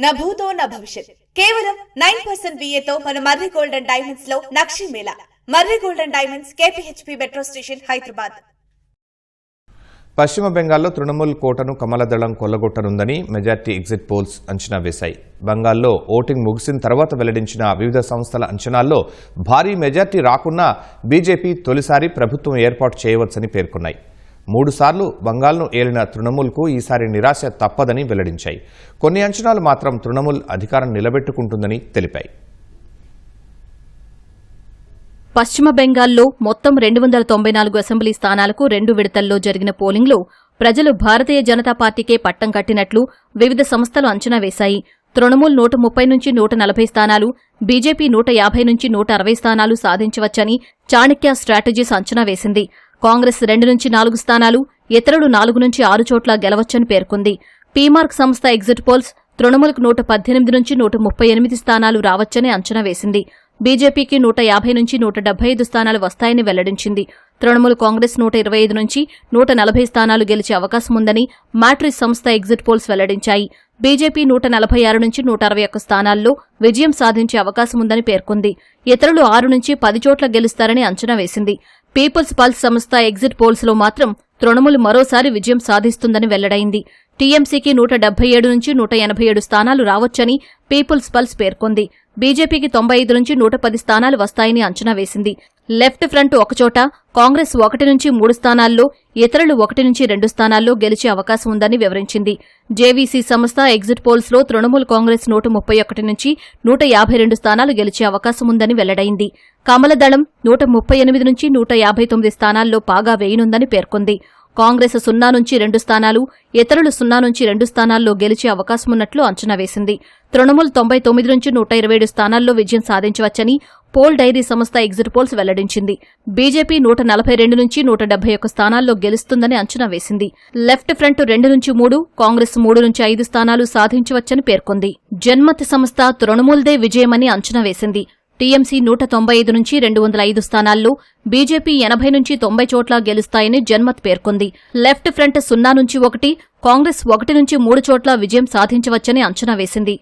నా భూతో నా భవిష్యత్ కేవలం 9% VAతో మన మర్రి గోల్డ్ అండ్ డైమండ్స్ లో నక్షి మేళా. Marri gold and diamonds, KPHP metro station, Hyderabad. పశ్చిమ బెంగాల్లో తృణమూల్ కోటను కమలదళం కొల్లగొట్టనుందని మెజార్టీ ఎగ్జిట్ పోల్స్ అంచనా వేశాయి. బెంగాల్లో ఓటింగ్ ముగిసిన తర్వాత వెల్లడించిన వివిధ సంస్థల అంచనాల్లో భారీ మెజార్టీ రాకున్నా బీజేపీ తొలిసారి ప్రభుత్వం ఏర్పాటు చేయవచ్చని పేర్కొన్నాయి. 3 సార్లు బంగాల్ను ఏలిన తృణమూల్కు ఈసారి నిరాశ తప్పదని వెల్లడించాయి. కొన్ని అంచనాలు మాత్రం తృణమూల్ అధికారం నిలబెట్టుకుంటుందని తెలిపాయి. పశ్చిమ బెంగాల్లో మొత్తం 294 అసెంబ్లీ స్థానాలకు 2 విడతల్లో జరిగిన పోలింగ్లో ప్రజలు భారతీయ జనతా పార్టీకే పట్టం కట్టినట్లు వివిధ సంస్థలు అంచనా వేశాయి. తృణమూల్ 130 నుంచి 140 స్థానాలు, బీజేపీ 150 నుంచి 160 స్థానాలు సాధించవచ్చని చాణక్య స్ట్రాటజీస్ అంచనా వేసింది. కాంగ్రెస్ 2 నుంచి 4 స్థానాలు, ఇతరులు 4 నుంచి 6 చోట్ల గెలవచ్చని పేర్కొంది. పీమార్క్ సంస్థ ఎగ్జిట్ పోల్స్ తృణమూల్కు 118 నుంచి 138 స్థానాలు రావచ్చని అంచనా వేసింది. బీజేపీకి 150 నుంచి 175 స్థానాలు వస్తాయని వెల్లడించింది. తృణమూల్ కాంగ్రెస్ 125 నుంచి 140 స్థానాలు గెలిచే అవకాశముందని మ్యాట్రిస్ సంస్థ ఎగ్జిట్ పోల్స్ వెల్లడించాయి. బీజేపీ 146 నుంచి 161 స్థానాల్లో విజయం సాధించే అవకాశముందని పేర్కొంది. ఇతరులు 6 నుంచి 10 చోట్ల గెలుస్తారని అంచనా వేసింది. పీపుల్స్ పల్స్ సంస్థ ఎగ్జిట్ పోల్స్లో మాత్రం తృణమూల్ మరోసారి విజయం సాధిస్తుందని వెల్లడైంది. టీఎంసీకి 177 నుంచి 187 స్థానాలు రావచ్చని పీపుల్స్ పల్స్ పేర్కొంది. బీజేపీకి 95 నుంచి 110 స్థానాలు వస్తాయని అంచనా వేసింది. లెఫ్ట్ ఫ్రంట్ ఒకచోట, కాంగ్రెస్ 1 నుంచి 3 స్థానాల్లో, ఇతరులు 1 నుంచి 2 స్థానాల్లో గెలిచే అవకాశం ఉందని వివరించింది. జేవీసీ సంస్థ ఎగ్జిట్ పోల్స్లో తృణమూల్ కాంగ్రెస్ 131 నుంచి 152 స్థానాలు గెలిచే అవకాశం ఉందని వెల్లడైంది. కమలదళం 138 నుంచి 159 స్థానాల్లో పాగా వేయనుందని పేర్కొంది. కాంగ్రెస్ 0 నుంచి 2 స్థానాలు, ఇతరులు 0 నుంచి 2 స్థానాల్లో గెలిచే అవకాశమున్నట్లు అంచనా వేసింది. తృణమూల్ 99 నుంచి 127 స్థానాల్లో విజయం సాధించవచ్చని పోల్ డైరీ సంస్థ ఎగ్జిట్ పోల్స్ వెల్లడించింది. బీజేపీ 142 నుంచి 171 స్థానాల్లో గెలుస్తుందని అంచనా వేసింది. లెఫ్ట్ ఫ్రంట్ 2 నుంచి 3, కాంగ్రెస్ 3 నుంచి 5 స్థానాలు సాధించవచ్చని పేర్కొంది. జన్మత్ సంస్థ తృణమూల్దే విజయమని అంచనా వేసింది. టీఎంసీ 195 నుంచి 205 స్థానాల్లో, బీజేపీ 80 నుంచి 90 చోట్ల గెలుస్తాయని జన్మత్ పేర్కొంది. లెఫ్ట్ ఫ్రంట్ 0 నుంచి 1, కాంగ్రెస్ 1 నుంచి 3 చోట్ల విజయం సాధించవచ్చని అంచనా వేసింది.